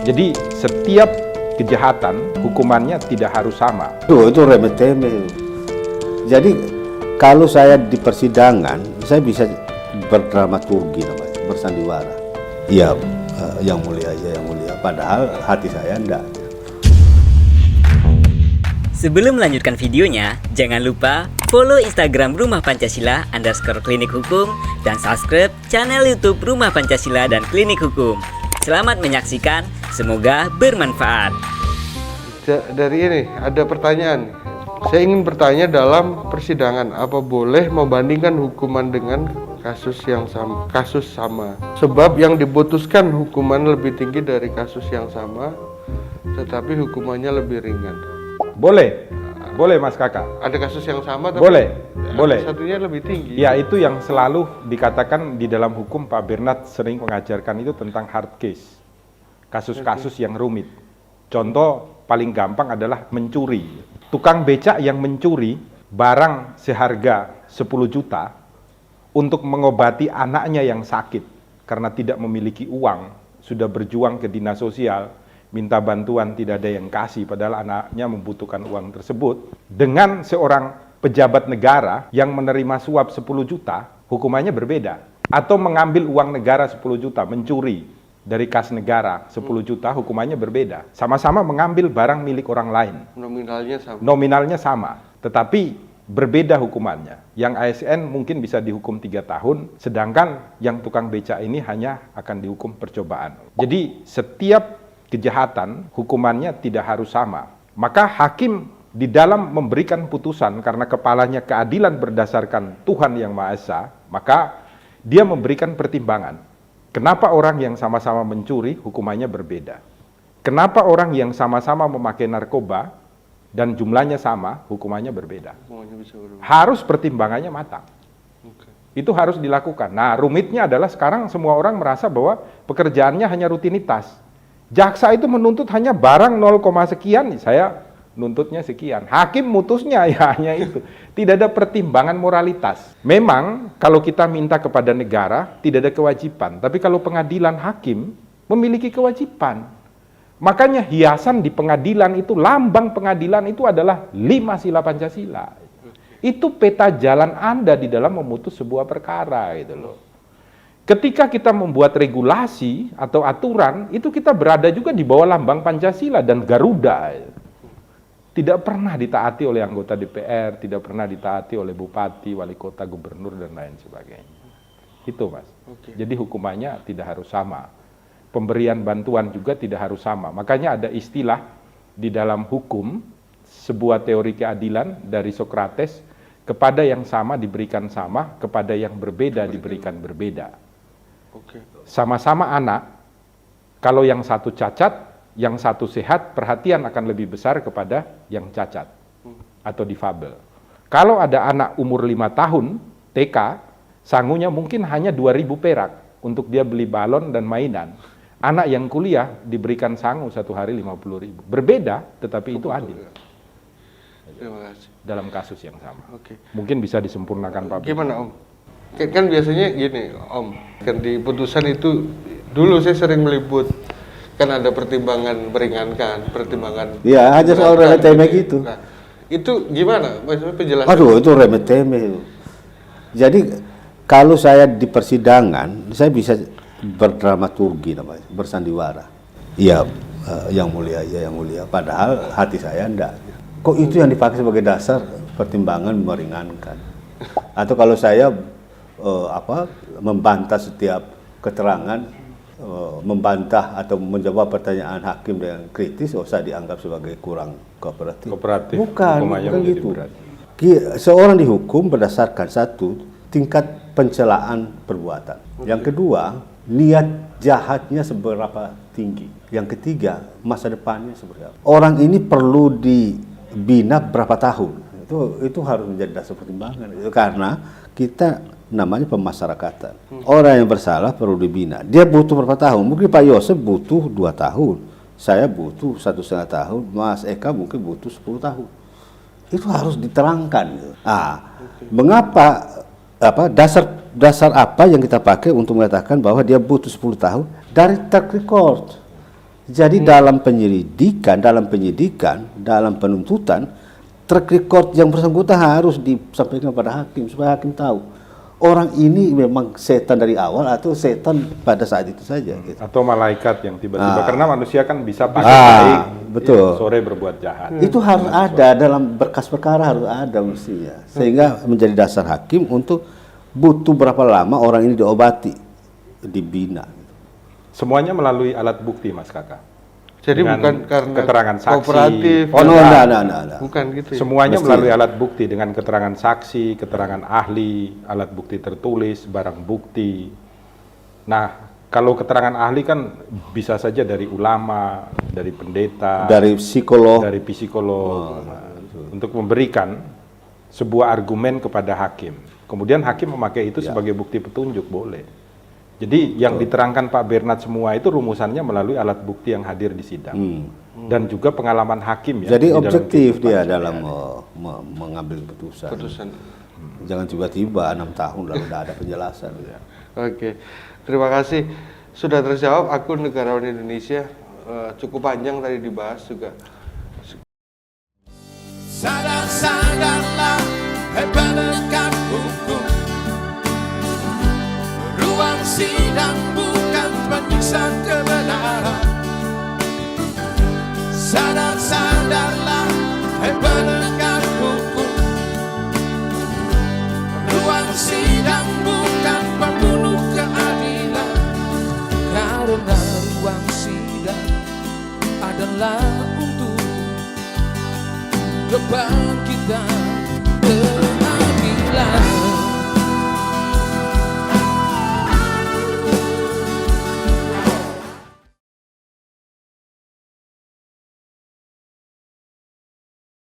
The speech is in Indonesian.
Jadi setiap kejahatan hukumannya tidak harus sama. Itu remeh-temeh. Jadi kalau saya di persidangan, saya bisa berdramaturgi namanya, bersandiwara. Iya, yang mulia aja yang mulia. Padahal hati saya enggak. Sebelum melanjutkan videonya, jangan lupa follow Instagram Rumah Pancasila _klinik hukum dan subscribe channel YouTube Rumah Pancasila dan Klinik Hukum. Selamat menyaksikan, semoga bermanfaat. Dari ini ada pertanyaan. Saya ingin bertanya dalam persidangan, apa boleh membandingkan hukuman dengan kasus yang sama? Sebab yang diputuskan hukuman lebih tinggi dari kasus yang sama, tetapi hukumannya lebih ringan. Boleh Mas Kakak. Ada kasus yang sama tapi Boleh. satunya lebih tinggi. Ya, itu yang selalu dikatakan di dalam hukum. Pak Bernard sering mengajarkan itu tentang hard case, kasus-kasus yang rumit. Contoh paling gampang adalah mencuri. Tukang becak yang mencuri barang seharga 10 juta untuk mengobati anaknya yang sakit karena tidak memiliki uang, sudah berjuang ke dinas sosial, minta bantuan, tidak ada yang kasih, padahal anaknya membutuhkan uang tersebut. Dengan seorang pejabat negara yang menerima suap 10 juta, hukumannya berbeda. Atau mengambil uang negara 10 juta, mencuri dari kas negara 10 juta, hukumannya berbeda. Sama-sama mengambil barang milik orang lain. Nominalnya sama, tetapi berbeda hukumannya. Yang ASN mungkin bisa dihukum 3 tahun, sedangkan yang tukang becak ini hanya akan dihukum percobaan. Jadi setiap kejahatan hukumannya tidak harus sama. Maka hakim di dalam memberikan putusan karena kepalanya keadilan berdasarkan Tuhan Yang Maha Esa, maka dia memberikan pertimbangan. Kenapa orang yang sama-sama mencuri hukumannya berbeda? Kenapa orang yang sama-sama memakai narkoba dan jumlahnya sama hukumannya berbeda? Harus pertimbangannya matang. Itu harus dilakukan. Nah, rumitnya adalah sekarang semua orang merasa bahwa pekerjaannya hanya rutinitas. Jaksa itu menuntut hanya barang 0, sekian, saya nuntutnya sekian. Hakim mutusnya ya hanya itu. Tidak ada pertimbangan moralitas. Memang kalau kita minta kepada negara tidak ada kewajiban, tapi kalau pengadilan hakim memiliki kewajiban. Makanya hiasan di pengadilan itu, lambang pengadilan itu adalah 5 sila Pancasila. Itu peta jalan Anda di dalam memutus sebuah perkara gitu loh. Ketika kita membuat regulasi atau aturan, itu kita berada juga di bawah lambang Pancasila dan Garuda. Tidak pernah ditaati oleh anggota DPR, tidak pernah ditaati oleh bupati, wali kota, gubernur, dan lain sebagainya. Itu, Mas. Jadi hukumannya tidak harus sama. Pemberian bantuan juga tidak harus sama. Makanya ada istilah di dalam hukum, sebuah teori keadilan dari Socrates, kepada yang sama diberikan sama, kepada yang berbeda diberikan berbeda. Sama-sama anak, kalau yang satu cacat, yang satu sehat, perhatian akan lebih besar kepada yang cacat atau difabel. Kalau ada anak umur 5 tahun, TK, sangunya mungkin hanya 2.000 perak untuk dia beli balon dan mainan. Anak yang kuliah diberikan sangu 1 hari 50.000. Berbeda, tetapi itu adil. Terima kasih. Dalam kasus yang sama. Mungkin bisa disempurnakan, Pak. Gimana, Om? Kan biasanya gini, Om, kan di putusan itu dulu saya sering meliput, kan ada pertimbangan meringankan, pertimbangan. Ya, aja soal remeh-temeh gitu. Nah, itu gimana? Maksudnya penjelasan? Aduh, itu remeh-temeh. Jadi kalau saya di persidangan, saya bisa berdramaturgi namanya, bersandiwara. Iya, yang mulia aja yang mulia. Padahal hati saya enggak. Kok itu yang dipakai sebagai dasar pertimbangan meringankan? Atau kalau saya membantah setiap keterangan, membantah atau menjawab pertanyaan hakim dengan kritis, saya dianggap sebagai kurang kooperatif. Bukan gitu. Seorang dihukum berdasarkan satu, tingkat pencelaan perbuatan. Yang kedua, niat jahatnya seberapa tinggi. Yang ketiga, masa depannya seperti apa. Orang ini perlu dibina berapa tahun. Itu harus menjadi dasar pertimbangan. Itu karena kita namanya pemasyarakatan. Orang yang bersalah perlu dibina. Dia butuh berapa tahun? Mungkin Pak Yosef butuh 2 tahun. Saya butuh 1,5 tahun. Mas Eka mungkin butuh 10 tahun. Itu harus diterangkan. Mengapa dasar apa yang kita pakai untuk mengatakan bahwa dia butuh 10 tahun? Dari track record. Jadi dalam penyidikan, dalam penuntutan, track record yang bersangkutan harus disampaikan pada hakim supaya hakim tahu orang ini memang setan dari awal atau setan pada saat itu saja. Gitu. Atau malaikat yang tiba-tiba, karena manusia kan bisa pagi baik, betul. Sore berbuat jahat. Itu harus ada dalam berkas perkara, harus ada mestinya, sehingga menjadi dasar hakim untuk butuh berapa lama orang ini diobati, dibina. Semuanya melalui alat bukti, Mas Kakak. Jadi Dengan bukan karena keterangan saksi. kooperatif. Oh, enggak. Bukan gitu ya? Semuanya Mesti. melalui alat bukti dengan keterangan saksi, keterangan ahli, alat bukti tertulis, barang bukti. Nah, kalau keterangan ahli kan bisa saja dari ulama, dari pendeta, Dari psikolog. untuk memberikan sebuah argumen kepada hakim. Kemudian hakim memakai itu sebagai bukti petunjuk, boleh. Jadi yang diterangkan Pak Bernard semua itu rumusannya melalui alat bukti yang hadir di sidang. Dan juga pengalaman hakim ya. Jadi di dalam objektif kehidupan dia sehari-hari. dalam mengambil keputusan. Jangan tiba-tiba 6 tahun lalu udah ada penjelasan. Oke, terima kasih sudah terjawab. Akun Negarawan Indonesia cukup panjang tadi dibahas juga. Sadar-sadarlah, hai penegak hukum. Ruang sidang bukan penyiksa kebenaran. Sadar-sadarlah, hai penegak hukum. Ruang sidang bukan pembunuh keadilan. Karena ruang sidang adalah untuk kebangkitan